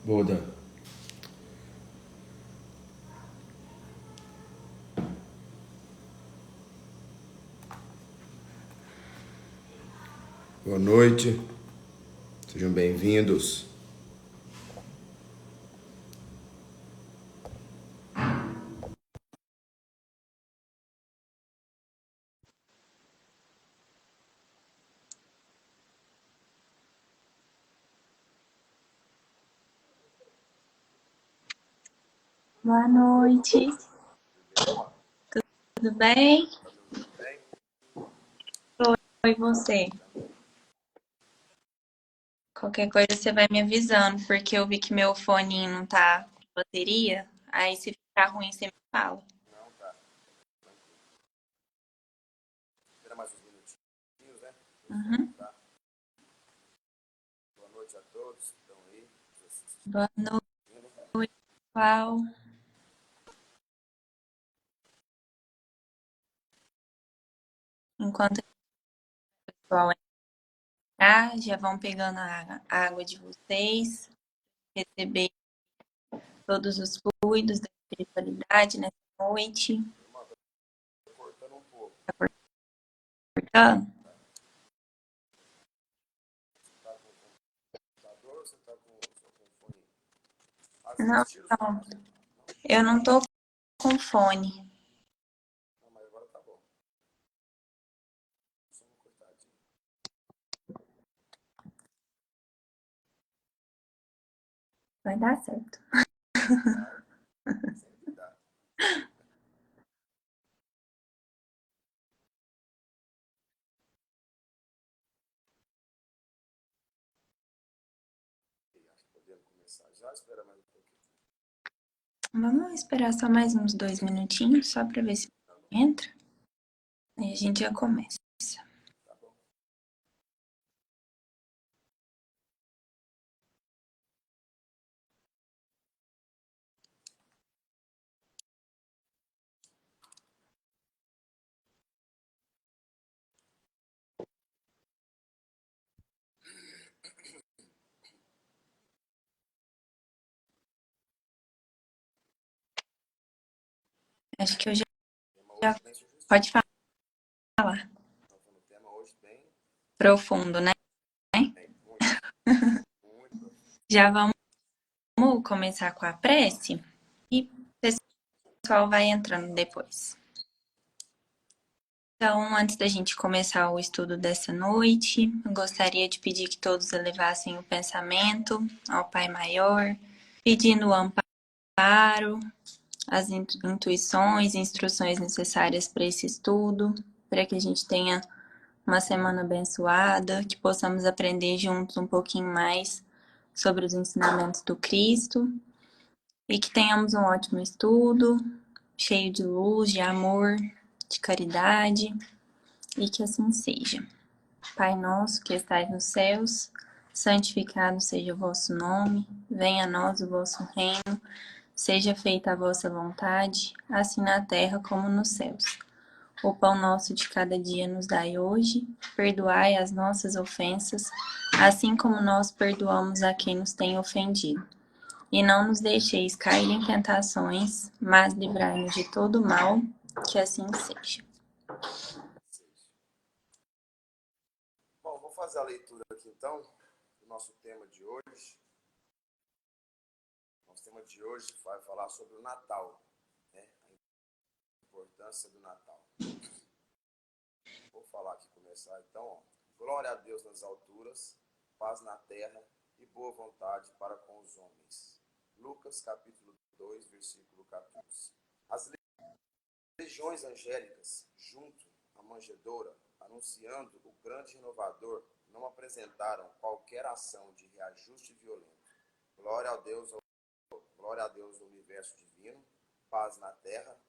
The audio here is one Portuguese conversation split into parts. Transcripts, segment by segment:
Buda. Boa noite, sejam bem-vindos. Boa noite. Tudo bem? Oi, você. Qualquer coisa você vai me avisando, porque eu vi que meu fone não tá com bateria. Aí se ficar ruim, você me fala. Não, tá. Espera mais uns minutinhos, né? Uhum. Tá. Boa noite a todos que estão aí. Boa noite, pessoal. Enquanto o pessoal entrar, já vão pegando a água de vocês, receber todos os fluidos da espiritualidade nessa noite. Tô cortando um pouco. Tá? Tá com o computador ou você tá só com o fone? Não, Tira o fone. não. Eu não tô com fone. Não, mas agora tá bom. Só uma cortadinha. Vai dar certo. Sempre dá. E acho que podemos começar já. Espera mais um pouquinho. Vamos esperar só mais uns 2 minutinhos, só para ver se Tá bom. entra. Aí a gente já começa. Tá bom. Acho que eu já Tema hoje bem sugestivo. pode falar. Nós estamos no tema hoje bem, Profundo, né? bem, muito, muito profundo. Já vamos começar com a prece e o pessoal vai entrando depois. Então, antes da gente começar o estudo dessa noite, eu gostaria de pedir que todos elevassem o pensamento ao Pai Maior, pedindo o amparo, as intuições e instruções necessárias para esse estudo, para que a gente tenha uma semana abençoada, que possamos aprender juntos um pouquinho mais sobre os ensinamentos do Cristo e que tenhamos um ótimo estudo, cheio de luz, de amor, de caridade e que assim seja. Pai nosso que estais nos céus, santificado seja o vosso nome, venha a nós o vosso reino, seja feita a vossa vontade, assim na terra como nos céus. O pão nosso de cada dia nos dai hoje, perdoai as nossas ofensas, assim como nós perdoamos a quem nos tem ofendido. E não nos deixeis cair em tentações, mas livrai-nos de todo mal, que assim seja. Bom, vou fazer a leitura aqui então do nosso tema de hoje. Nosso tema de hoje vai falar sobre o Natal, né? A importância do Natal. Vou falar aqui, começar então. Ó. Glória a Deus nas alturas, paz na terra e boa vontade para com os homens. Lucas capítulo 2, versículo 14. As legiões angélicas, junto à manjedoura, anunciando o grande renovador, não apresentaram qualquer ação de reajuste violento. Glória a Deus ao universo divino, paz na terra,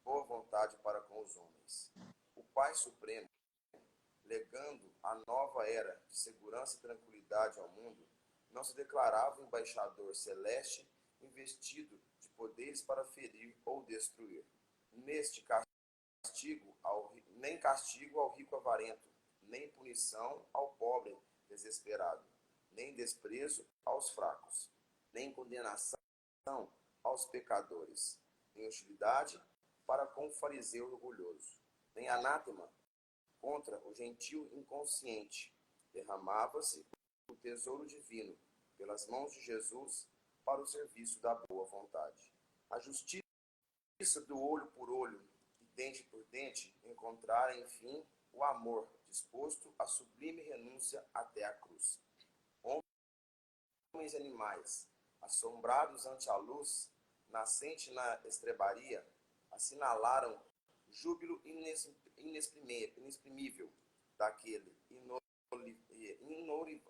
boa vontade para com os homens. O Pai Supremo, legando a nova era de segurança e tranquilidade ao mundo, não se declarava um embaixador celeste investido de poderes para ferir ou destruir. Neste nem castigo ao rico avarento, nem punição ao pobre desesperado, nem desprezo aos fracos. nem condenação aos pecadores, nem hostilidade para com o fariseu orgulhoso, nem anátema contra o gentil inconsciente. Derramava-se o tesouro divino pelas mãos de Jesus para o serviço da boa vontade. A justiça do olho por olho e dente por dente encontrara, enfim, o amor disposto à sublime renúncia até a cruz. Homens e animais, assombrados ante a luz nascente na estrebaria, assinalaram júbilo inexprimível daquele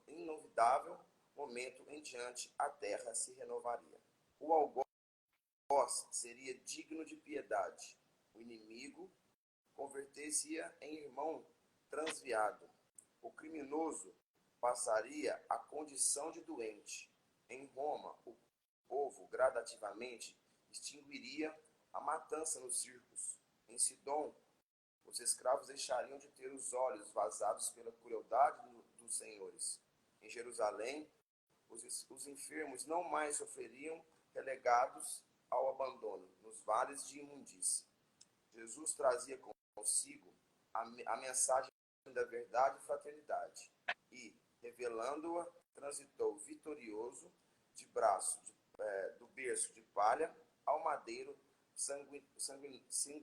inovidável momento em diante a terra se renovaria. O algoz seria digno de piedade. O inimigo converter-se-ia em irmão transviado. O criminoso passaria a condição de doente. Em Roma, o povo gradativamente extinguiria a matança nos circos. Em Sidom, os escravos deixariam de ter os olhos vazados pela crueldade dos senhores. Em Jerusalém, os enfermos não mais sofreriam relegados ao abandono nos vales de imundície. Jesus trazia consigo a mensagem da verdade e fraternidade e, revelando-a, transitou vitorioso do berço de palha ao madeiro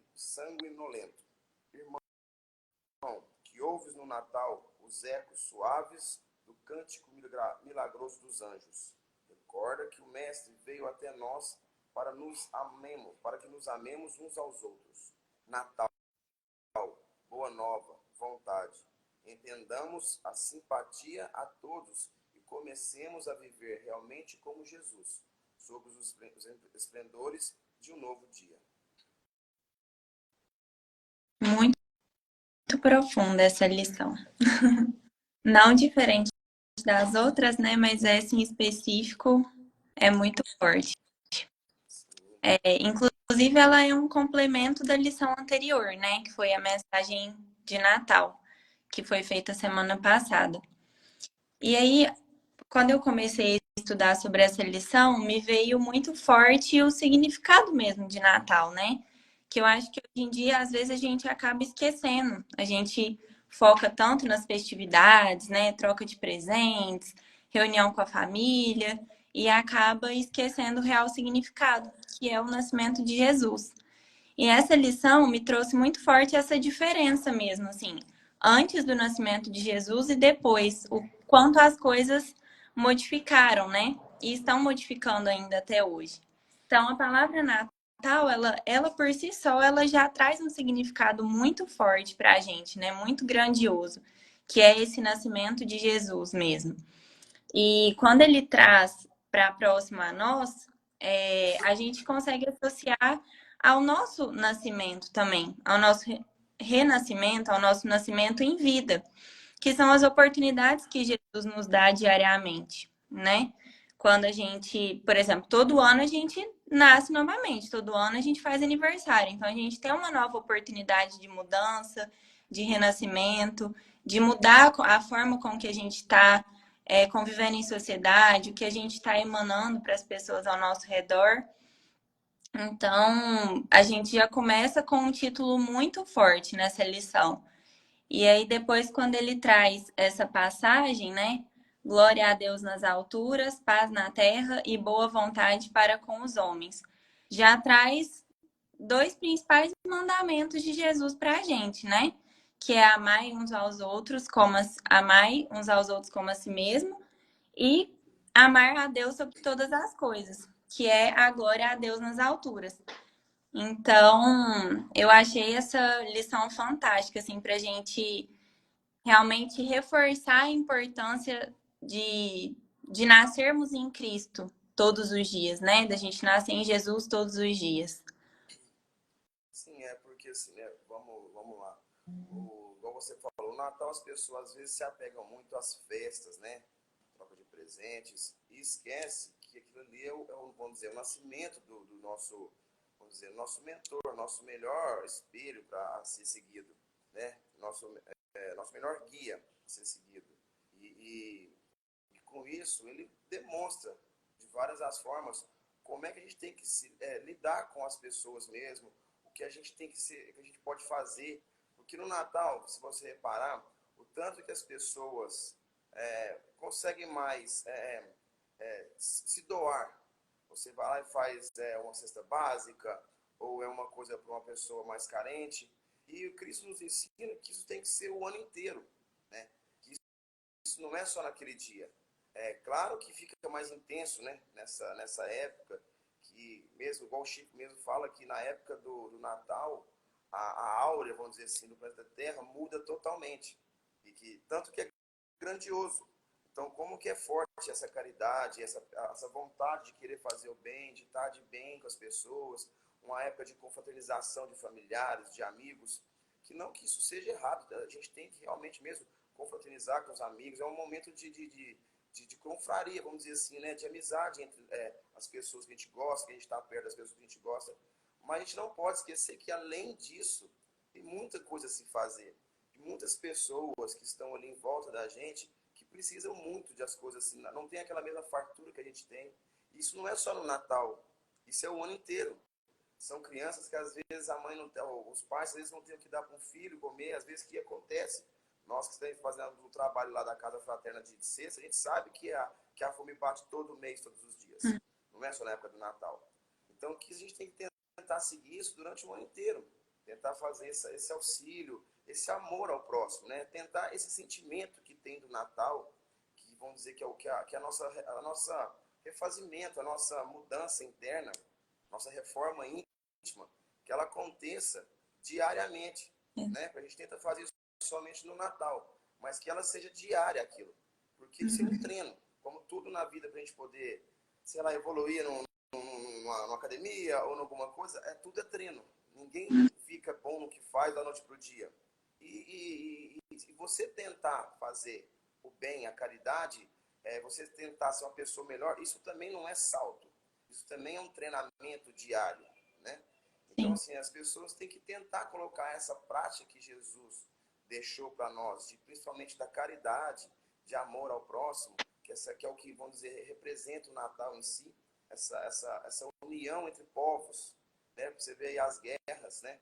sanguinolento. Irmão, que ouves no Natal os ecos suaves do cântico milagroso dos anjos. Recorda que o Mestre veio até nós para que nos amemos uns aos outros. Natal, boa nova, vontade. Entendamos a simpatia a todos e comecemos a viver realmente como Jesus, sob os esplendores de um novo dia. Muito profunda essa lição. Não diferente das outras, né? Mas essa em específico é muito forte. Inclusive, ela é um complemento da lição anterior, né? Que foi a mensagem de Natal, que foi feita semana passada. E aí, quando eu comecei a estudar sobre essa lição, me veio muito forte o significado mesmo de Natal, né? Que eu acho que hoje em dia, às vezes, a gente acaba esquecendo. A gente foca tanto nas festividades, né? Troca de presentes, reunião com a família, e acaba esquecendo o real significado, que é o nascimento de Jesus. E essa lição me trouxe muito forte essa diferença mesmo, assim, antes do nascimento de Jesus e depois, o quanto as coisas modificaram, né? E estão modificando ainda até hoje. Então, a palavra Natal, ela por si só, ela já traz um significado muito forte para a gente, né? Muito grandioso, que é esse nascimento de Jesus mesmo. E quando ele traz para próximo a nós, a gente consegue associar ao nosso nascimento também, ao nosso renascimento, ao nosso nascimento em vida, que são as oportunidades que Jesus nos dá diariamente, né? Quando a gente, por exemplo, todo ano a gente nasce novamente, todo ano a gente faz aniversário, então a gente tem uma nova oportunidade de mudança, de renascimento, de mudar a forma com que a gente está convivendo em sociedade, o que a gente está emanando para as pessoas ao nosso redor. Então, a gente já começa com um título muito forte nessa lição. E aí, depois, quando ele traz essa passagem, né? Glória a Deus nas alturas, paz na terra e boa vontade para com os homens. Já traz dois principais mandamentos de Jesus para a gente, né? Que é amai uns aos outros amai uns aos outros como a si mesmo e amar a Deus sobre todas as coisas, que é a glória a Deus nas alturas. Então, eu achei essa lição fantástica, assim, para a gente realmente reforçar a importância de nascermos em Cristo todos os dias, né? Da gente nascer em Jesus todos os dias. Sim, porque assim, né? Vamos lá. Igual você falou, o Natal as pessoas às vezes se apegam muito às festas, né? Troca de presentes, e esquece que aquilo ali vamos dizer, o nascimento do nosso, vamos dizer, nosso mentor, nosso melhor espelho para ser seguido, né? Nosso melhor guia a ser seguido. E com isso ele demonstra de várias as formas, como é que a gente tem que lidar com as pessoas mesmo, o que a gente tem que ser, o que a gente pode fazer. Porque no Natal, se você reparar, o tanto que as pessoas conseguem mais se doar. Você vai lá e faz uma cesta básica, ou é uma coisa para uma pessoa mais carente. E o Cristo nos ensina que isso tem que ser o ano inteiro, né? Que isso não é só naquele dia. É claro que fica mais intenso, né? Nessa época, que mesmo, igual o Chico mesmo fala, que na época do Natal, a áurea, vamos dizer assim, do planeta Terra muda totalmente. E que, tanto que é grandioso. Então, como que é forte essa caridade, essa vontade de querer fazer o bem, de estar de bem com as pessoas, uma época de confraternização de familiares, de amigos, que não que isso seja errado, a gente tem que realmente mesmo confraternizar com os amigos, é um momento de confraria, vamos dizer assim, né, de amizade entre as pessoas que a gente gosta, que a gente está perto das pessoas que a gente gosta, mas a gente não pode esquecer que além disso, tem muita coisa a se fazer, e muitas pessoas que estão ali em volta da gente, precisam muito de as coisas assim, não tem aquela mesma fartura que a gente tem. Isso não é só no Natal, isso é o ano inteiro. São crianças que às vezes a mãe não tem, os pais às vezes não têm o que dar para um filho comer, às vezes que acontece. Nós que estamos fazendo o trabalho lá da Casa Fraterna de sexta, a gente sabe que a fome bate todo mês, todos os dias. Não é só na época do Natal. Então que a gente tem que tentar seguir isso durante o ano inteiro. Tentar fazer esse auxílio, esse amor ao próximo, né? Tentar esse sentimento que tem do Natal, que vamos dizer que é o que a nossa refazimento, a nossa mudança interna, nossa reforma íntima, que ela aconteça diariamente, né? A gente tenta fazer isso somente no Natal, mas que ela seja diária aquilo, porque isso é um treino, como tudo na vida para a gente poder, sei lá, evoluir numa academia ou em alguma coisa, tudo é treino. Ninguém fica bom no que faz da noite para o dia. E você tentar fazer o bem, a caridade, você tentar ser uma pessoa melhor, isso também não é salto. Isso também é um treinamento diário, né? Então, assim, as pessoas têm que tentar colocar essa prática que Jesus deixou para nós, principalmente da caridade, de amor ao próximo, que é o que, vamos dizer, representa o Natal em si, essa união entre povos, né? Você vê aí as guerras, né?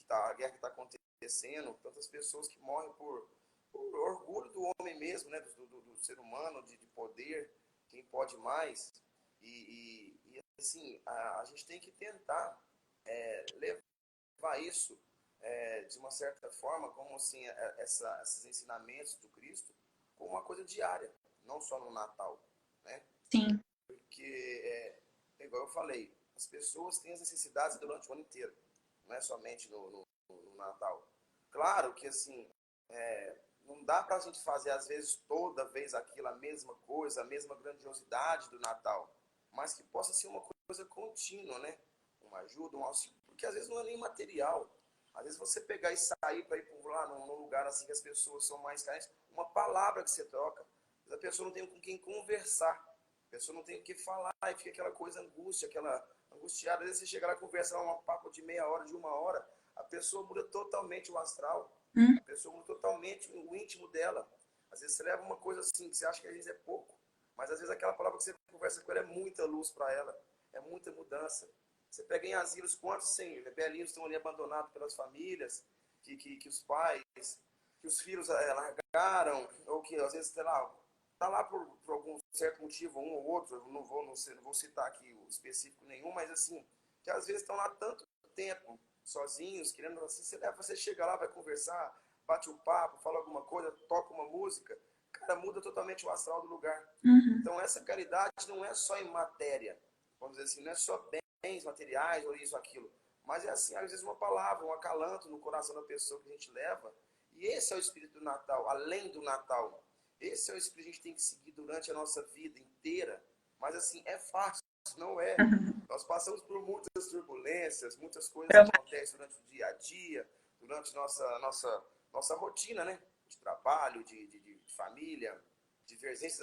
A guerra que está acontecendo, tantas pessoas que morrem por orgulho do homem mesmo, né? Do ser humano, de poder, quem pode mais. E assim, a gente tem que tentar levar isso de uma certa forma, como assim, esses ensinamentos do Cristo, como uma coisa diária, não só no Natal, né? Sim. Porque, igual eu falei, as pessoas têm as necessidades durante o ano inteiro, não é somente no Natal. Claro que, assim, não dá para a gente fazer, às vezes, toda vez aquilo, a mesma coisa, a mesma grandiosidade do Natal, mas que possa ser uma coisa contínua, né? Uma ajuda, um auxílio, porque às vezes não é nem material. Às vezes você pegar e sair para ir por lá num lugar assim que as pessoas são mais carentes, uma palavra que você troca, a pessoa não tem com quem conversar, a pessoa não tem o que falar e fica aquela coisa angústia, aquela angustiada. Às vezes você chega lá e conversa um papo de meia hora, de uma hora, a pessoa muda totalmente o astral, a pessoa muda totalmente o íntimo dela. Às vezes você leva uma coisa assim que você acha que às vezes é pouco, mas às vezes aquela palavra que você conversa com ela é muita luz para ela, é muita mudança. Você pega em asilos, quantos velhinhos estão ali abandonados pelas famílias, que os pais, que os filhos largaram, ou que às vezes, sei lá, está lá por algum certo motivo, um ou outro, não vou citar aqui o específico nenhum, mas assim, que às vezes estão lá tanto tempo, sozinhos, querendo assim, você chega lá, vai conversar, bate um papo, fala alguma coisa, toca uma música, cara, muda totalmente o astral do lugar. Então essa caridade não é só em matéria, vamos dizer assim, não é só bens materiais ou isso, aquilo, mas é assim, às vezes uma palavra, um acalanto no coração da pessoa que a gente leva, e esse é o espírito do Natal, além do Natal. Esse é o espírito que a gente tem que seguir durante a nossa vida inteira, mas assim, é fácil, não é. Nós passamos por muitas turbulências, muitas coisas que acontecem durante o dia a dia, durante nossa rotina, né? De trabalho, de família, divergências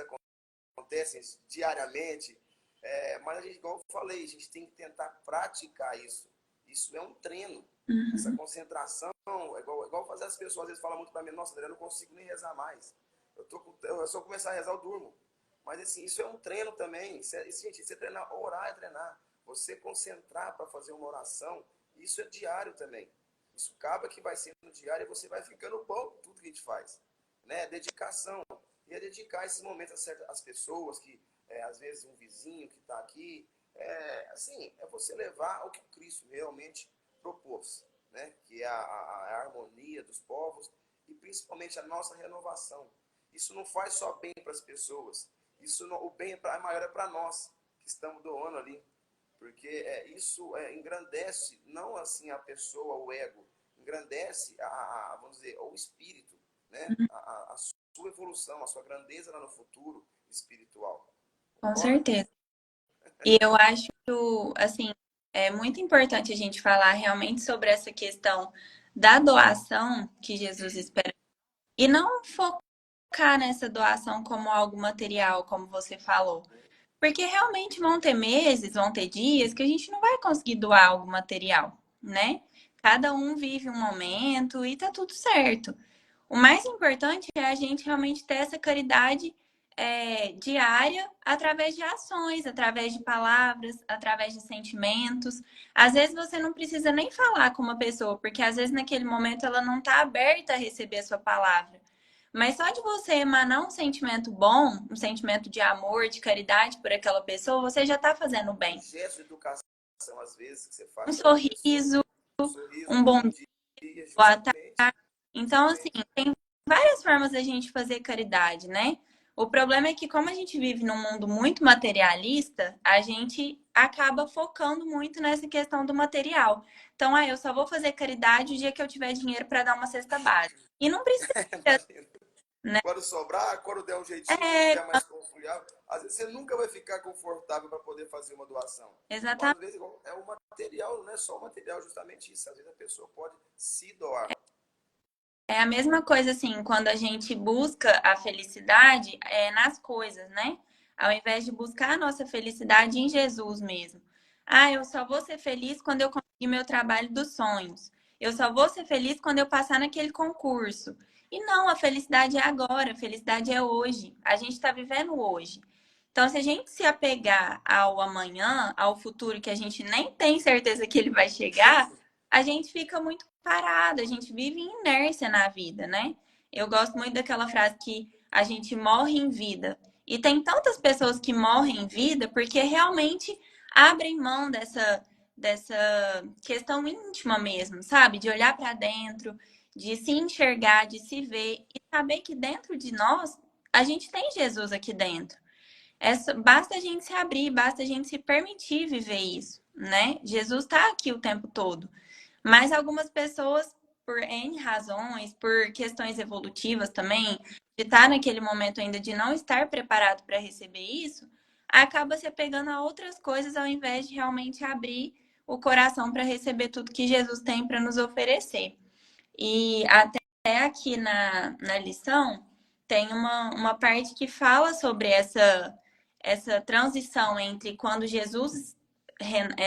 acontecem diariamente, mas a gente, igual eu falei, a gente tem que tentar praticar isso. Isso é um treino. Essa concentração, igual fazer as pessoas às vezes falam muito para mim, nossa, André, eu não consigo nem rezar mais. Se eu começar a rezar, eu durmo. Mas assim, isso é um treino também. Gente, isso é treinar, orar é treinar. Você concentrar para fazer uma oração, isso é diário também. Isso acaba que vai sendo diário e você vai ficando bom com tudo que a gente faz. Né? Dedicação. E é dedicar esses momentos às pessoas que, às vezes, um vizinho que está aqui. Assim, é você levar o que Cristo realmente propôs. Né? Que é a harmonia dos povos e principalmente a nossa renovação. Isso não faz só bem para as pessoas. Isso não, o bem maior é para nós que estamos doando ali. Porque isso engrandece não assim a pessoa, o ego, engrandece vamos dizer, o espírito, né? A sua evolução, a sua grandeza lá no futuro espiritual. Com Concorda? certeza. E eu acho, assim, é muito importante a gente falar realmente sobre essa questão da doação que Jesus espera. E não focar nessa doação como algo material, como você falou. Porque realmente vão ter meses, vão ter dias que a gente não vai conseguir doar algo material, né? Cada um vive um momento e tá tudo certo. O mais importante é a gente realmente ter essa caridade diária através de ações, através de palavras, através de sentimentos. Às vezes você não precisa nem falar com uma pessoa, porque às vezes naquele momento ela não está aberta a receber a sua palavra. Mas só de você emanar um sentimento bom, um sentimento de amor, de caridade por aquela pessoa, você já está fazendo Um bem. gesto de educação, às vezes, que você Um faz para uma pessoa. sorriso, Um sorriso, um um bom bom dia, boa tarde. justamente. Então, assim, Justamente. tem várias formas da gente fazer caridade, né? O problema é que, como a gente vive num mundo muito materialista, a gente acaba focando muito nessa questão do material. Então, eu só vou fazer caridade o dia que eu tiver dinheiro para dar uma cesta básica. E não precisa, Imagina. né? Quando sobrar, quando der um jeitinho, quando É, tiver mais confortável, às vezes você nunca vai ficar confortável para poder fazer uma doação. Mas às exatamente. vezes é o material, não é só o material, justamente isso. Às vezes a pessoa pode se doar. É a mesma coisa assim, quando a gente busca a felicidade nas coisas, né? Ao invés de buscar a nossa felicidade em Jesus mesmo. Eu só vou ser feliz quando eu conseguir meu trabalho dos sonhos. Eu só vou ser feliz quando eu passar naquele concurso. E não, a felicidade é agora, a felicidade é hoje. A gente está vivendo hoje. Então, se a gente se apegar ao amanhã, ao futuro que a gente nem tem certeza que ele vai chegar, a gente fica muito parado, a gente vive em inércia na vida, né? Eu gosto muito daquela frase que a gente morre em vida. E tem tantas pessoas que morrem em vida porque realmente abrem mão dessa questão íntima mesmo, sabe? De olhar para dentro, de se enxergar, de se ver e saber que dentro de nós a gente tem Jesus aqui dentro. Basta a gente se abrir, basta a gente se permitir viver isso, né? Jesus está aqui o tempo todo. Mas algumas pessoas, por N razões, por questões evolutivas também, de estar naquele momento ainda de não estar preparado para receber isso, acaba se apegando a outras coisas ao invés de realmente abrir o coração para receber tudo que Jesus tem para nos oferecer. E até aqui na lição tem uma parte que fala sobre essa transição entre quando Jesus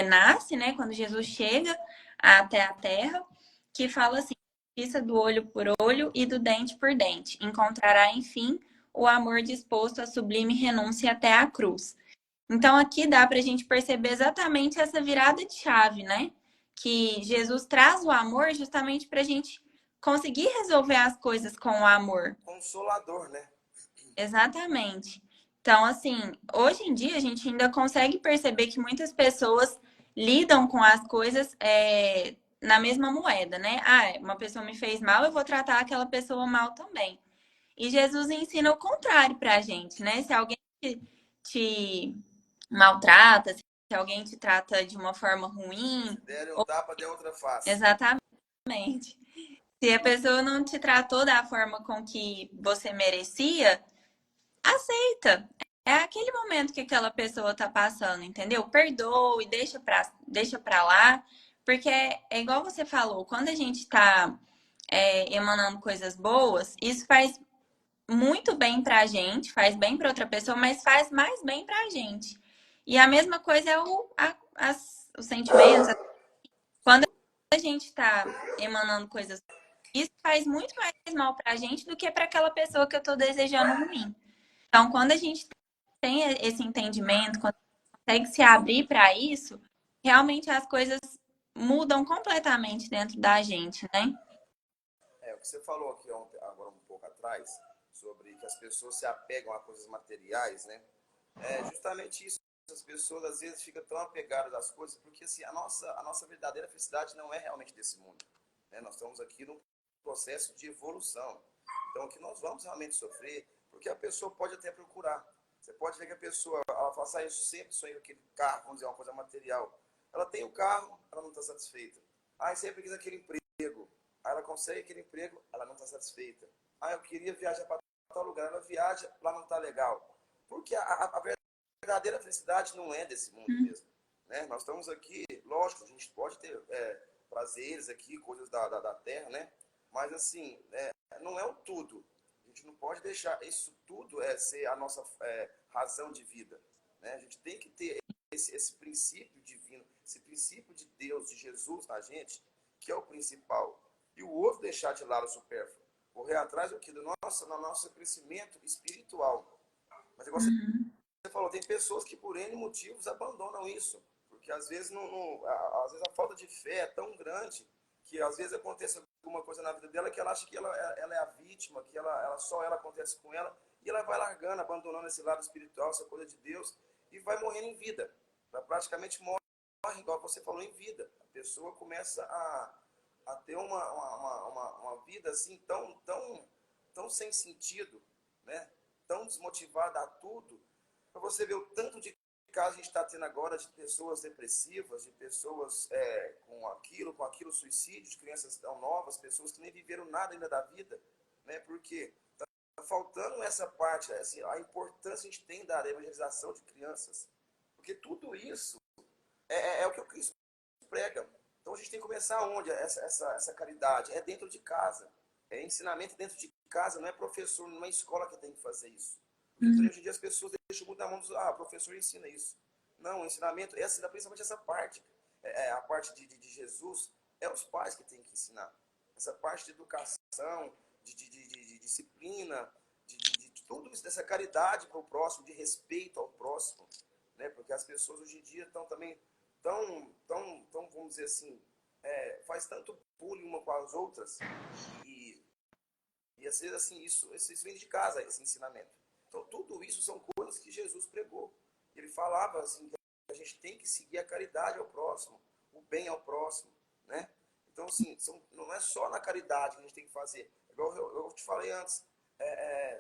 nasce, né? Quando Jesus chega até a terra, que fala assim: justiça do olho por olho e do dente por dente. Encontrará, enfim, o amor disposto à sublime renúncia até a cruz. Então, aqui dá para a gente perceber exatamente essa virada de chave, né? Que Jesus traz o amor justamente para a gente conseguir resolver as coisas com o amor. Consolador, né? Exatamente. Então, assim, hoje em dia a gente ainda consegue perceber que muitas pessoas lidam com as coisas na mesma moeda, né? Uma pessoa me fez mal, eu vou tratar aquela pessoa mal também. E Jesus ensina o contrário para a gente, né? Se alguém te maltrata, se alguém te trata de uma forma ruim, Se der um tapa, dê outra face. exatamente. Se a pessoa não te tratou da forma com que você merecia, aceita. É aquele momento que aquela pessoa tá passando, entendeu? Perdoe, deixa pra lá. Porque é igual você falou, quando a gente tá emanando coisas boas, isso faz muito bem pra gente, faz bem pra outra pessoa, mas faz mais bem pra gente. E a mesma coisa é os sentimentos. Quando a gente tá emanando coisas, isso faz muito mais mal pra gente do que pra aquela pessoa que eu tô desejando ruim. Então, quando a gente tem esse entendimento, quando consegue se abrir para isso, realmente as coisas mudam completamente dentro da gente, né? O que você falou aqui agora um pouco atrás, sobre que as pessoas se apegam a coisas materiais, né? É justamente isso. As pessoas às vezes ficam tão apegadas às coisas, porque assim, a nossa verdadeira felicidade não é realmente desse mundo. Né? Nós estamos aqui num processo de evolução. Então, o que nós vamos realmente sofrer, porque a pessoa pode até procurar. Você pode ver que a pessoa, ela fala assim, eu sempre sonhei com aquele carro, vamos dizer, uma coisa material. Ela tem o carro, ela não está satisfeita. Ah, sempre quis aquele emprego. Aí ela consegue aquele emprego, ela não está satisfeita. Ah, eu queria viajar para tal lugar, ela viaja, lá não está legal. Porque a verdadeira felicidade não é desse mundo Hum, mesmo. Né? Nós estamos aqui, lógico, a gente pode ter prazeres aqui, coisas da terra, né? Mas assim, não é o tudo. A gente não pode deixar isso tudo ser a nossa razão de vida. Né? A gente tem que ter esse princípio divino, esse princípio de Deus, de Jesus na gente, que é o principal. E o outro deixar de lado o supérfluo. Correr atrás do que? Do nosso crescimento espiritual. Mas igual você uhum, falou, tem pessoas que por N motivos abandonam isso. Porque às vezes, às vezes a falta de fé é tão grande que às vezes acontece alguma coisa na vida dela que ela acha que ela é a vítima, que só ela acontece com ela, e ela vai largando, abandonando esse lado espiritual, essa coisa de Deus, e vai morrendo em vida. Ela praticamente morre, igual você falou, em vida. A pessoa começa a ter uma vida assim tão sem sentido, né? Tão desmotivada a tudo, para você ver o tanto de casos a gente está tendo agora de pessoas depressivas, de pessoas com aquilo, suicídio, de crianças tão novas, pessoas que nem viveram nada ainda da vida, né? Porque está faltando essa parte, assim, a importância que a gente tem da evangelização de crianças. Porque tudo isso é o que o Cristo prega. Então a gente tem que começar onde? Essa caridade? É dentro de casa. É ensinamento dentro de casa, não é professor, não é escola que tem que fazer isso. Porque uhum, hoje em dia as pessoas deixam muito na mão dos. O professor ensina isso. Não, o ensinamento, principalmente essa parte. A parte de Jesus, é os pais que têm que ensinar. Essa parte de educação, de disciplina, de tudo isso, dessa caridade para o próximo, de respeito ao próximo. Né? Porque as pessoas hoje em dia estão também vamos dizer assim, faz tanto bullying uma com as outras e às vezes assim, isso vem de casa, esse ensinamento. Então tudo isso são coisas que Jesus pregou. Ele falava assim, que a gente tem que seguir a caridade ao próximo, o bem ao próximo, né? Então assim, não é só na caridade que a gente tem que fazer. Igual eu te falei antes,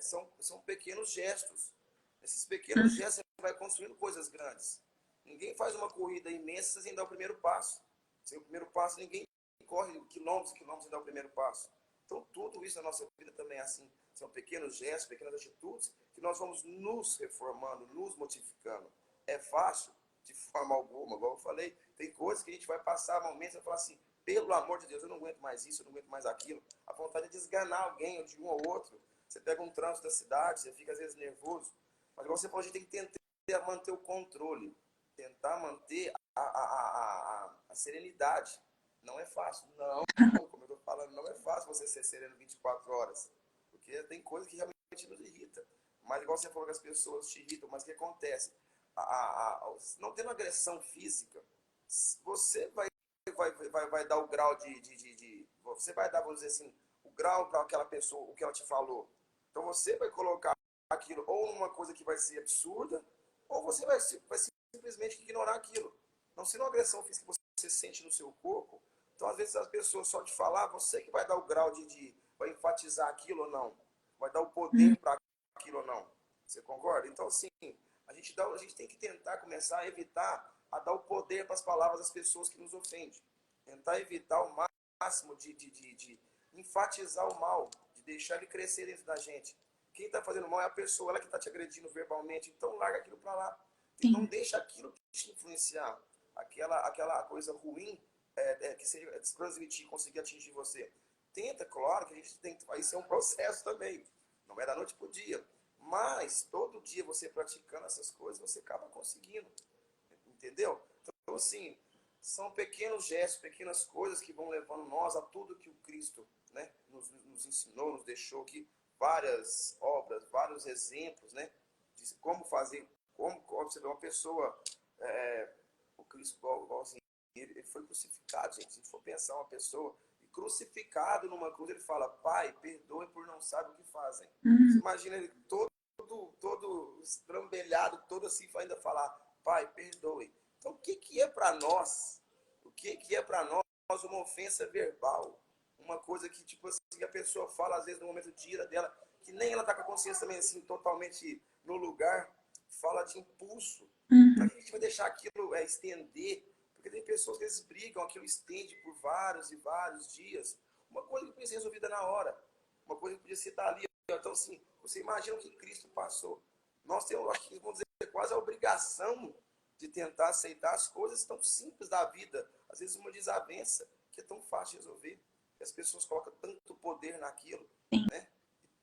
são pequenos gestos. Esses pequenos uhum, gestos você vai construindo coisas grandes. Ninguém faz uma corrida imensa sem dar o primeiro passo. Sem o primeiro passo, ninguém corre quilômetros e quilômetros sem dar o primeiro passo. Então, tudo isso na nossa vida também é assim. São pequenos gestos, pequenas atitudes que nós vamos nos reformando, nos modificando. É fácil? De forma alguma. Igual eu falei, tem coisas que a gente vai passar momentos e falar assim, pelo amor de Deus, eu não aguento mais isso, eu não aguento mais aquilo. A vontade é de esganar alguém, ou de um ou outro. Você pega um trânsito da cidade, você fica às vezes nervoso. Mas igual você falou, a gente tem que tentar manter o controle. Tentar manter a serenidade. Não é fácil. Não, como eu estou falando, não é fácil você ser sereno 24 horas. Porque tem coisas que realmente nos irritam. Mas igual você falou que as pessoas te irritam, mas o que acontece? Não tendo agressão física, você vai dar o grau você vai dar, vamos dizer assim, o grau para aquela pessoa, o que ela te falou. Então você vai colocar aquilo ou numa coisa que vai ser absurda, ou você vai simplesmente ignorar aquilo. Não sendo uma agressão física que você sente no seu corpo, então às vezes as pessoas só de falar, você que vai dar o grau vai enfatizar aquilo ou não, vai dar o poder uhum. para aquilo ou não. Você concorda? Então, assim, a gente tem que tentar começar a evitar a dar o poder para as palavras das pessoas que nos ofendem. Tentar evitar o máximo de enfatizar o mal, de deixar ele crescer dentro da gente. Quem está fazendo mal é a pessoa, ela que está te agredindo verbalmente, então larga aquilo para lá. Não Sim, deixa aquilo te influenciar. Aquela coisa ruim que seja transmitir, conseguir atingir você. Tenta, claro, que a gente tem que. Isso é um processo também. Não é da noite para o dia. Mas todo dia você praticando essas coisas, você acaba conseguindo. Entendeu? Então, assim, são pequenos gestos, pequenas coisas que vão levando nós a tudo que o Cristo, né, nos ensinou, nos deixou aqui várias obras, vários exemplos, né, como fazer, como você vê uma pessoa, o Cristo, igual assim, ele foi crucificado, gente. Se a gente for pensar uma pessoa crucificado numa cruz, ele fala: Pai, perdoe por não saber o que fazem. Você imagina ele todo estrambelhado, todo assim, ainda falar: Pai, perdoe. Então, o que é para nós? O que é para nós uma ofensa verbal? Uma coisa que, tipo assim, a pessoa fala, às vezes, no momento de ira dela, que nem ela está com a consciência também, assim, totalmente no lugar, fala de impulso. Para que a gente vai deixar aquilo estender? Porque tem pessoas que eles brigam, aquilo estende por vários e vários dias. Uma coisa que podia ser resolvida na hora. Uma coisa que podia ser ali. Então, assim, você imagina o que Cristo passou. Nós temos, acho que, vamos dizer, quase a obrigação de tentar aceitar as coisas tão simples da vida. Às vezes uma desavença que é tão fácil de resolver. Que as pessoas colocam tanto poder naquilo, né?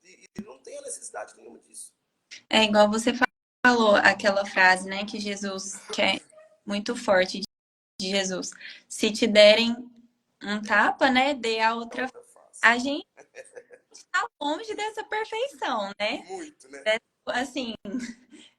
E não tem a necessidade nenhuma disso. É igual você falou, aquela frase, né, que Jesus, que é muito forte de Jesus. Se te derem um tapa, né, dê a outra. A gente está longe dessa perfeição, né? Muito, né? Assim,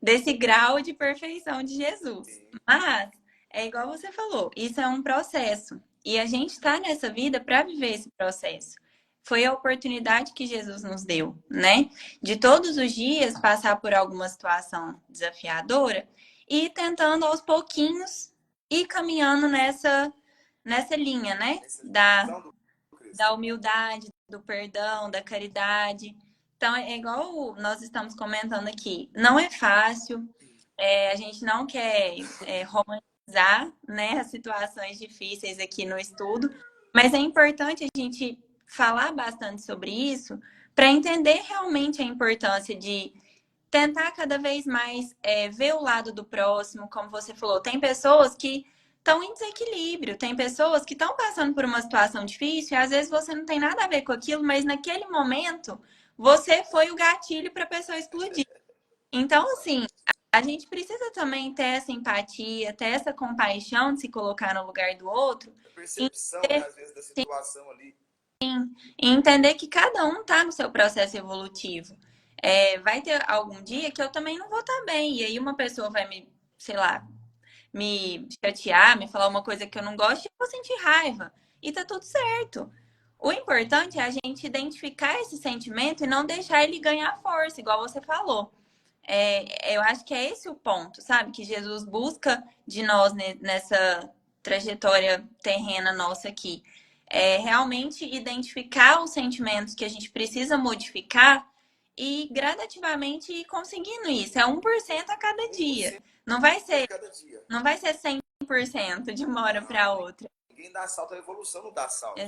desse grau de perfeição de Jesus. Sim. Mas é igual você falou, isso é um processo. E a gente está nessa vida para viver esse processo. Foi a oportunidade que Jesus nos deu, né? De todos os dias passar por alguma situação desafiadora e tentando aos pouquinhos ir caminhando nessa linha, né? Da humildade, do perdão, da caridade. Então, é igual nós estamos comentando aqui. Não é fácil, a gente não quer romantizar, né, as situações difíceis aqui no estudo, mas é importante a gente falar bastante sobre isso para entender realmente a importância de tentar cada vez mais ver o lado do próximo, como você falou. Tem pessoas que estão em desequilíbrio, tem pessoas que estão passando por uma situação difícil e às vezes você não tem nada a ver com aquilo, mas naquele momento você foi o gatilho para a pessoa explodir. Então, assim, a gente precisa também ter essa empatia, ter essa compaixão de se colocar no lugar do outro. A percepção, né, às vezes, da situação ali. E entender que cada um está no seu processo evolutivo. Vai ter algum dia que eu também não vou estar bem. E aí uma pessoa vai me, sei lá, me chatear, me falar uma coisa que eu não gosto e eu vou sentir raiva. E tá tudo certo. O importante é a gente identificar esse sentimento e não deixar ele ganhar força, igual você falou. Eu acho que é esse o ponto, sabe? Que Jesus busca de nós nessa trajetória terrena nossa aqui. É realmente identificar os sentimentos que a gente precisa modificar e gradativamente ir conseguindo isso. É 1% a cada dia. Não vai ser, não vai ser 100% de uma hora para outra. Ninguém dá salto, a evolução não dá salto.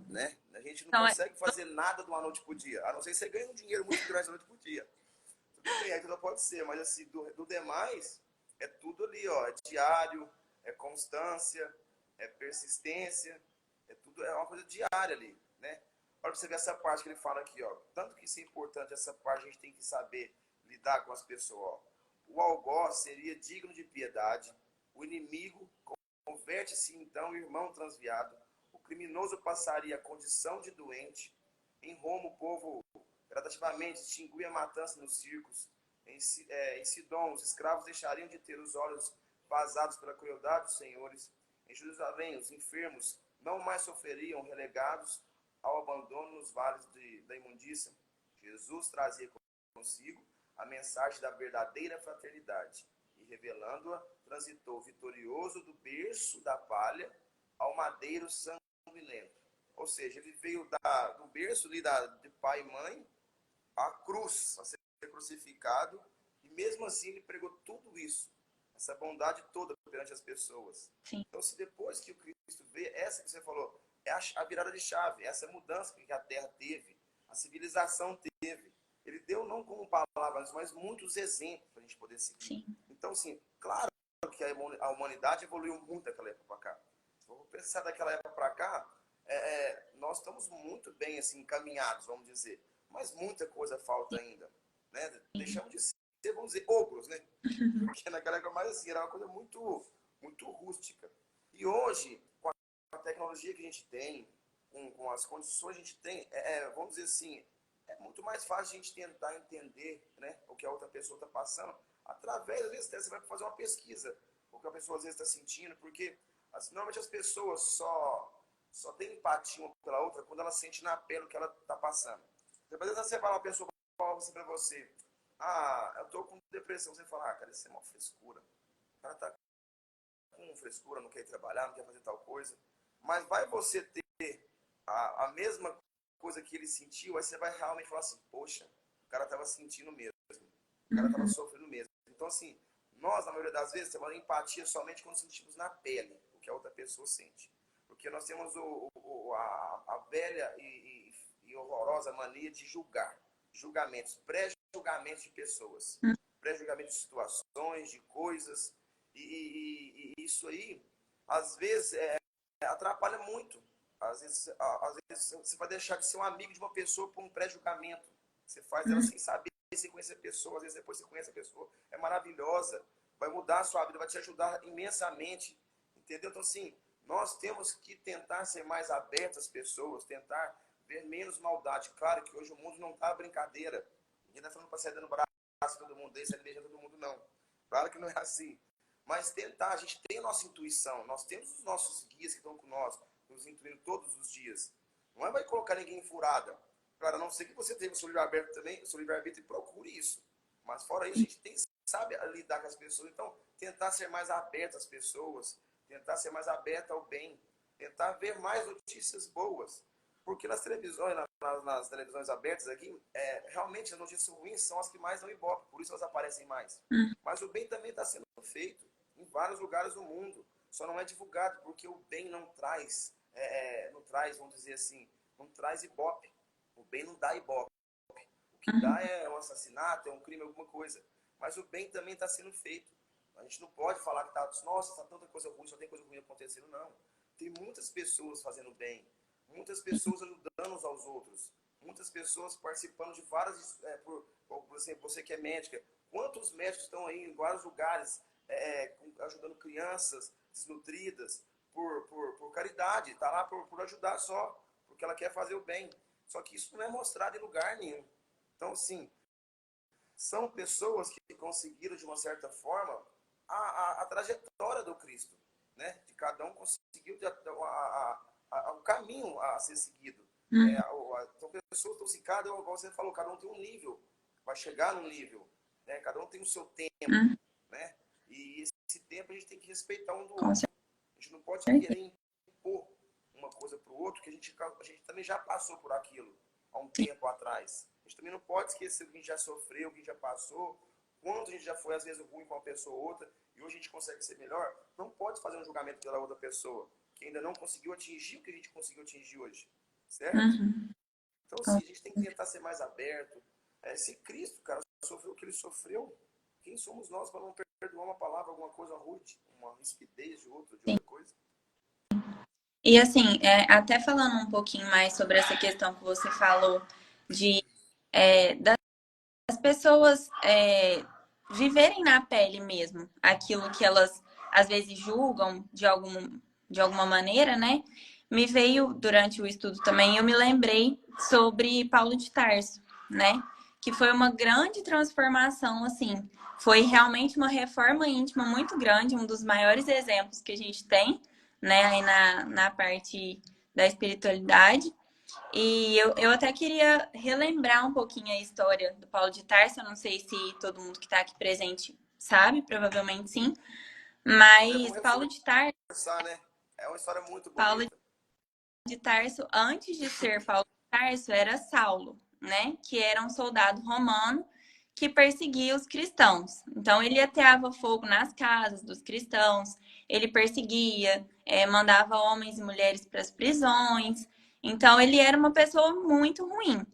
Né? A gente não consegue fazer nada de uma noite por dia. A não ser que você ganhe um dinheiro muito grande de uma noite por dia. Tudo bem, aquilo pode ser, mas assim, do demais, é tudo ali, ó. É diário, é constância, é persistência, é uma coisa diária ali, né? Para você ver essa parte que ele fala aqui, ó. Tanto que isso é importante, essa parte a gente tem que saber lidar com as pessoas, ó. O algoz seria digno de piedade, o inimigo converte-se então em irmão transviado, o criminoso passaria a condição de doente, em Roma o povo gradativamente extinguia a matança nos circos, em Sidom os escravos deixariam de ter os olhos vazados pela crueldade dos senhores, em Jerusalém os enfermos não mais sofreriam relegados ao abandono nos vales da imundícia. Jesus trazia consigo a mensagem da verdadeira fraternidade e, revelando-a, transitou vitorioso do berço da palha ao madeiro sanguinento. Ou seja, ele veio do berço ali de pai e mãe à cruz, a ser crucificado, e mesmo assim ele pregou tudo isso, essa bondade toda perante as pessoas. Sim. Então, se depois que o Cristo veio, essa que você falou, é a virada de chave, essa mudança que a Terra teve, a civilização teve. Ele deu não como palavras, mas muitos exemplos para a gente poder seguir. Sim. Então, assim, claro que a humanidade evoluiu muito daquela época para cá. Se eu pensar daquela época para cá, nós estamos muito bem assim, encaminhados, vamos dizer. Mas muita coisa falta ainda. Né? Deixamos de ser, vamos dizer, ogros, né? Porque naquela época mais assim, era uma coisa muito, muito rústica. E hoje, com a tecnologia que a gente tem, com as condições que a gente tem, vamos dizer assim, é muito mais fácil a gente tentar entender, né, o que a outra pessoa está passando, através, às vezes, você vai fazer uma pesquisa, o que a pessoa às vezes está sentindo, porque normalmente as pessoas só têm empatia uma pela outra quando ela sente na pele o que ela está passando. Depois, às vezes, você fala, uma pessoa fala assim para você, eu tô com depressão, você fala, cara, isso é uma frescura. O cara tá com frescura, não quer ir trabalhar, não quer fazer tal coisa. Mas vai você ter a mesma coisa que ele sentiu, aí você vai realmente falar assim, poxa, o cara estava sentindo mesmo, o cara estava sofrendo mesmo. Então, assim, nós, na maioria das vezes, temos empatia somente quando sentimos na pele o que a outra pessoa sente. Porque nós temos a velha e horrorosa mania de julgar. Julgamentos, pré-julgamentos de pessoas, pré-julgamentos de situações, de coisas. E isso aí, às vezes, atrapalha muito. Às vezes você vai deixar de ser um amigo de uma pessoa por um pré-julgamento. Você faz ela sem saber, sem conhecer a pessoa. Às vezes depois você conhece a pessoa, é maravilhosa, vai mudar a sua vida, vai te ajudar imensamente. Entendeu? Então, assim, nós temos que tentar ser mais abertos às pessoas, tentar ver menos maldade. Claro que hoje o mundo não está brincadeira. Ninguém está falando para sair dando braço a todo mundo, sair beijando todo mundo, não. Claro que não é assim. Mas tentar, a gente tem a nossa intuição, nós temos os nossos guias que estão com nós, nos intuindo todos os dias. Não vai colocar ninguém em furada. Claro, a não ser que você tenha o seu livre-arbítrio também, o seu livre-arbítrio e procure isso. Mas fora isso, a gente tem, sabe lidar com as pessoas. Então, tentar ser mais aberto às pessoas, tentar ser mais aberto ao bem, tentar ver mais notícias boas. Porque nas televisões, nas televisões abertas aqui, realmente as notícias ruins são as que mais dão ibope, por isso elas aparecem mais. Mas o bem também está sendo feito em vários lugares do mundo. Só não é divulgado, porque o bem não traz, vamos dizer assim, não traz ibope. O bem não dá ibope. O que dá é um assassinato, é um crime, alguma coisa. Mas o bem também está sendo feito. A gente não pode falar que nossa, está tanta coisa ruim, só tem coisa ruim acontecendo, não. Tem muitas pessoas fazendo bem, muitas pessoas ajudando uns aos outros, muitas pessoas participando de várias, por exemplo, você que é médica, quantos médicos estão aí em vários lugares, ajudando crianças desnutridas por caridade, está lá por ajudar só, porque ela quer fazer o bem. Só que isso não é mostrado em lugar nenhum. Então, assim, são pessoas que conseguiram, de uma certa forma, a trajetória do Cristo, né? De cada um conseguiu o caminho a ser seguido. Então, pessoas estão assim, igual você falou, cada um tem um nível, vai chegar num nível, né? Cada um tem o seu tempo, né? E esse tempo a gente tem que respeitar um do outro. A gente não pode querer impor uma coisa para o outro, que a gente também já passou por aquilo há um tempo atrás. A gente também não pode esquecer o que a gente já sofreu, o que a gente já passou, quanto a gente já foi, às vezes, ruim com uma pessoa ou outra, e hoje a gente consegue ser melhor. Não pode fazer um julgamento pela outra pessoa, que ainda não conseguiu atingir o que a gente conseguiu atingir hoje. Certo? Então, assim, a gente tem que tentar ser mais aberto. Se Cristo, cara, sofreu o que ele sofreu, quem somos nós para não perdoar uma palavra, alguma coisa rude, uma rispidez de outra coisa? E assim, até falando um pouquinho mais sobre essa questão que você falou das pessoas viverem na pele mesmo aquilo que elas às vezes julgam de alguma maneira, né? Me veio durante o estudo também, eu me lembrei sobre Paulo de Tarso, né? Que foi uma grande transformação, assim. Foi realmente uma reforma íntima muito grande, um dos maiores exemplos que a gente tem, né? Aí na parte da espiritualidade. E eu até queria relembrar um pouquinho a história do Paulo de Tarso. Eu não sei se todo mundo que está aqui presente sabe, provavelmente sim. Mas Paulo de Tarso. Né? É uma história muito bonita. Paulo de Tarso, antes de ser Paulo de Tarso, era Saulo, né? Que era um soldado romano que perseguia os cristãos. Então, ele ateava fogo nas casas dos cristãos, ele perseguia, mandava homens e mulheres para as prisões. Então, ele era uma pessoa muito ruim.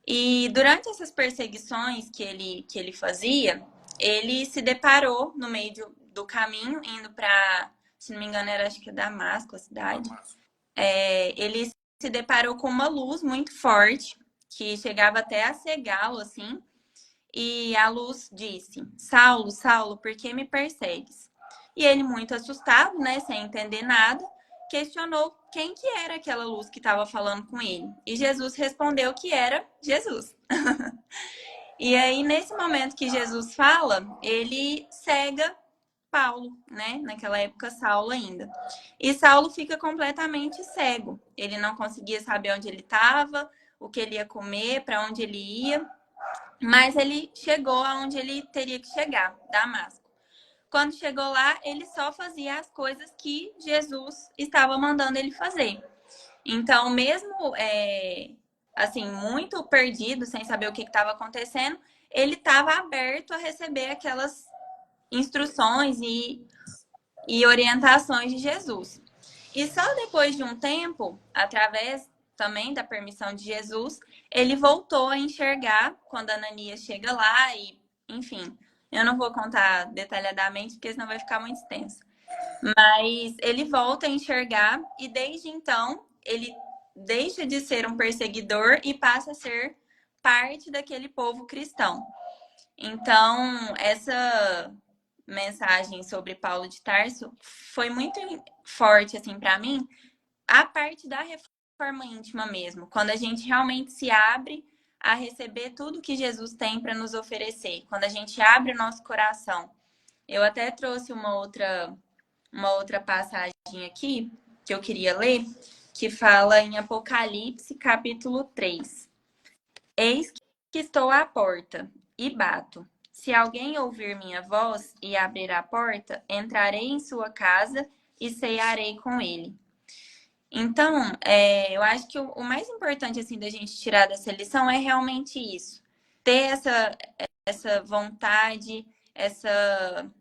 E durante essas perseguições que ele fazia, ele se deparou no meio do caminho, indo para, se não me engano, era acho que Damasco, a cidade. Ele se deparou com uma luz muito forte, que chegava até a cegá-lo, assim. E a luz disse: Saulo, Saulo, por que me persegues? E ele, muito assustado, né, sem entender nada, questionou quem que era aquela luz que estava falando com ele. E Jesus respondeu que era Jesus. E aí, nesse momento que Jesus fala, ele cega Paulo, né? Naquela época, Saulo ainda. E Saulo fica completamente cego. Ele não conseguia saber onde ele estava, o que ele ia comer, para onde ele ia. Mas ele chegou aonde ele teria que chegar, Damasco. Quando chegou lá, ele só fazia as coisas que Jesus estava mandando ele fazer. Então, mesmo assim, muito perdido, sem saber o que estava acontecendo, ele estava aberto a receber aquelas instruções e orientações de Jesus. E só depois de um tempo, através também da permissão de Jesus, ele voltou a enxergar quando Ananias chega lá e, enfim, eu não vou contar detalhadamente porque senão vai ficar muito extenso. Mas ele volta a enxergar e desde então ele deixa de ser um perseguidor e passa a ser parte daquele povo cristão. Então, essa mensagem sobre Paulo de Tarso foi muito forte assim para mim, a parte da reforma íntima mesmo, quando a gente realmente se abre a receber tudo que Jesus tem para nos oferecer, quando a gente abre o nosso coração. Eu até trouxe uma outra passagem aqui que eu queria ler, que fala em Apocalipse, capítulo 3. Eis que estou à porta e bato. Se alguém ouvir minha voz e abrir a porta, entrarei em sua casa e cearei com ele. Então, eu acho que o mais importante assim da gente tirar dessa lição é realmente isso. Ter essa vontade, essa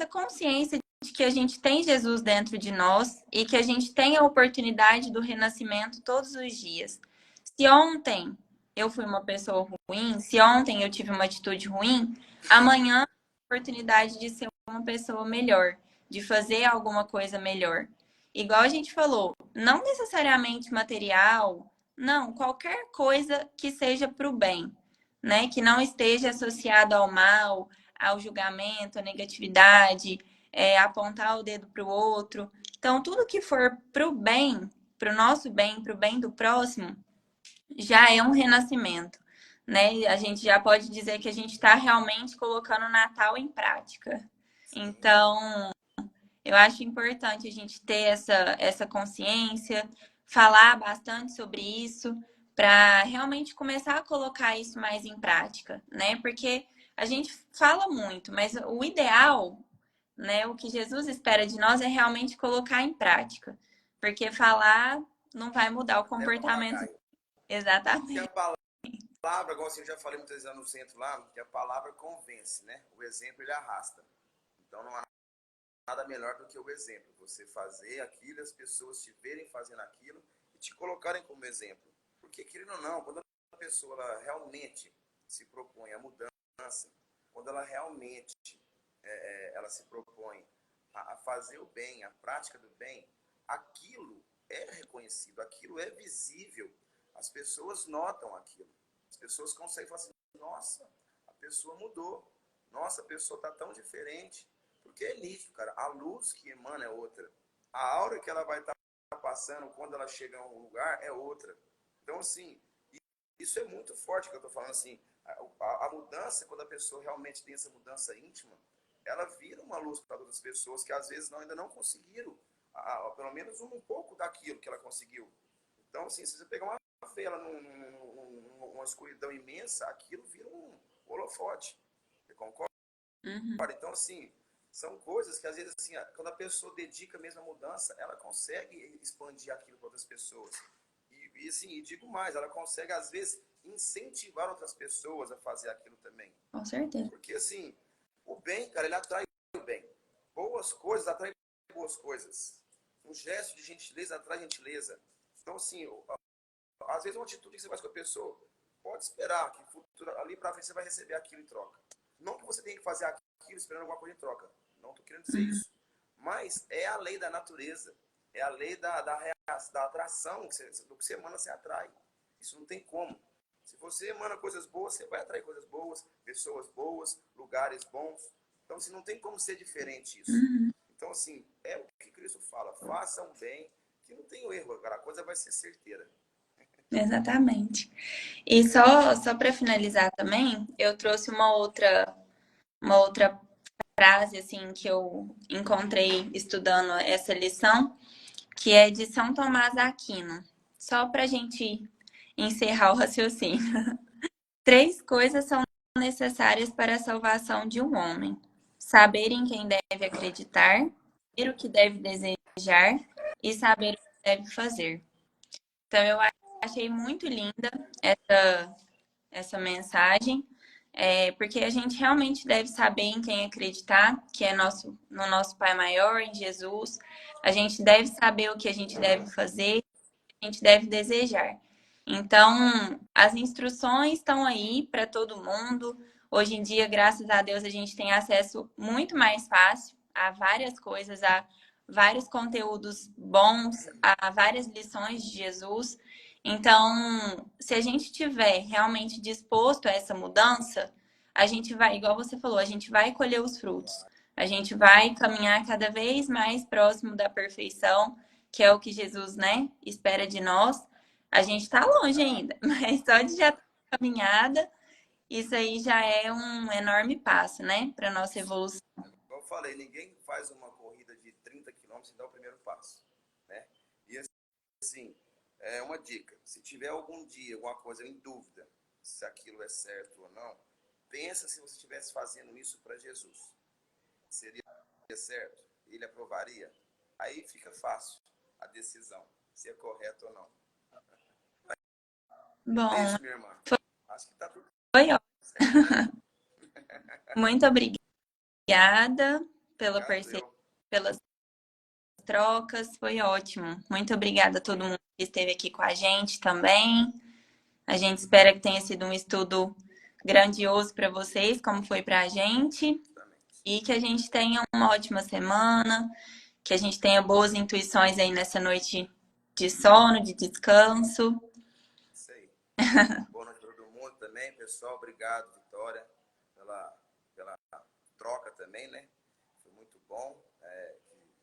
consciência de que a gente tem Jesus dentro de nós e que a gente tem a oportunidade do renascimento todos os dias. Se ontem eu fui uma pessoa ruim, se ontem eu tive uma atitude ruim, amanhã a oportunidade de ser uma pessoa melhor, de fazer alguma coisa melhor. Igual a gente falou, não necessariamente material, não, qualquer coisa que seja para o bem, né? Que não esteja associado ao mal, ao julgamento, à negatividade, apontar o dedo para o outro. Então, tudo que for para o bem, para o nosso bem, para o bem do próximo, já é um renascimento, né? A gente já pode dizer que a gente está realmente colocando o Natal em prática. Então, eu acho importante a gente ter essa consciência, falar bastante sobre isso, para realmente começar a colocar isso mais em prática, né? Porque a gente fala muito, mas o ideal, né, o que Jesus espera de nós é realmente colocar em prática. Porque falar não vai mudar o Leva para comportamento. cá. Porque a Exatamente. palavra, como assim, eu já falei muitas vezes lá no centro lá, que a palavra convence, né? O exemplo ele arrasta. Então não há nada melhor do que o exemplo. Você fazer aquilo, as pessoas te verem fazendo aquilo e te colocarem como exemplo. Porque, querendo ou não, quando a pessoa ela realmente se propõe a mudança, quando ela realmente ela se propõe a fazer o bem, a prática do bem, aquilo é reconhecido, aquilo é visível. As pessoas notam aquilo. As pessoas conseguem falar assim, nossa, a pessoa mudou. Nossa, a pessoa está tão diferente. Porque é nítido, cara. A luz que emana é outra. A aura que ela vai estar passando quando ela chega a um lugar é outra. Então, assim, isso é muito forte que eu estou falando assim. A mudança, quando a pessoa realmente tem essa mudança íntima, ela vira uma luz para outras pessoas que às vezes ainda não conseguiram, pelo menos um pouco daquilo que ela conseguiu. Então, assim, se você pegar uma vela numa escuridão imensa, aquilo vira um holofote. Você concorda? Uhum. Então, assim, são coisas que às vezes, assim, quando a pessoa dedica mesmo a mudança, ela consegue expandir aquilo para outras pessoas. E assim, e digo mais, ela consegue, às vezes, incentivar outras pessoas a fazer aquilo também. Com certeza. Porque, assim, o bem, cara, ele atrai o bem. Boas coisas atraem boas coisas. Um gesto de gentileza atrai gentileza. Então, assim, às vezes uma atitude que você faz com a pessoa, pode esperar que ali pra frente você vai receber aquilo em troca. Não que você tenha que fazer aquilo esperando alguma coisa em troca. Não estou querendo dizer Uhum. isso. Mas é a lei da natureza. É a lei da atração. Do que você emana, você atrai. Isso não tem como. Se você emana coisas boas, você vai atrair coisas boas, pessoas boas, lugares bons. Então, assim, não tem como ser diferente isso. Uhum. Então, Então, assim, é o que Cristo fala, façam bem, que não tem erro, agora a coisa vai ser certeira. Exatamente. E só para finalizar também, eu trouxe uma outra frase assim que eu encontrei estudando essa lição, que é de São Tomás da Aquino. Só para a gente encerrar o raciocínio. Três coisas são necessárias para a salvação de um homem: saber em quem deve acreditar, saber o que deve desejar e saber o que deve fazer. Então, eu achei muito linda essa mensagem, porque a gente realmente deve saber em quem acreditar, que é no nosso Pai Maior, em Jesus. A gente deve saber o que a gente deve fazer, o que a gente deve desejar. Então, as instruções estão aí para todo mundo. Hoje em dia, graças a Deus, a gente tem acesso muito mais fácil a várias coisas, a vários conteúdos bons, a várias lições de Jesus. Então, se a gente tiver realmente disposto a essa mudança, a gente vai, igual você falou, a gente vai colher os frutos. A gente vai caminhar cada vez mais próximo da perfeição, que é o que Jesus, né, espera de nós. A gente está longe ainda, mas só de já estar na caminhada, isso aí já é um enorme passo, né, para nossa evolução. Como eu falei, ninguém faz uma corrida de 30 quilômetros sem dar o primeiro passo, né? E assim, é uma dica, se tiver algum dia alguma coisa em dúvida, se aquilo é certo ou não, pensa se você estivesse fazendo isso para Jesus. Seria certo? Ele aprovaria? Aí fica fácil a decisão, se é correto ou não. É Bom, isso, minha irmã. Acho que tá tudo foi ótimo. certo, né? Muito obrigada pela Obrigado parceria, eu. pelas trocas, foi ótimo. Muito obrigada a todo mundo que esteve aqui com a gente também. A gente espera que tenha sido um estudo grandioso para vocês, como foi para a gente, Justamente. e que a gente tenha uma ótima semana, que a gente tenha boas intuições aí nessa noite de sono, de descanso. Isso aí. Boa noite para todo mundo também, pessoal. Obrigado, Vitória, pela troca também, né? Foi muito bom.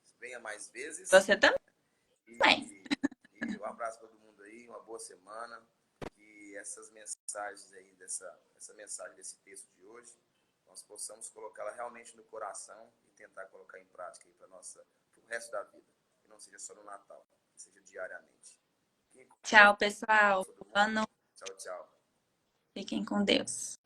Que venha mais vezes. Você também. E um abraço para todo mundo aí, uma boa semana. Que essas mensagens aí, essa mensagem desse texto de hoje, nós possamos colocá-la realmente no coração e tentar colocar em prática aí para o resto da vida. Que não seja só no Natal, que seja diariamente. Tchau, pessoal. Todo Boa mundo. noite. Tchau, tchau. Fiquem com Deus.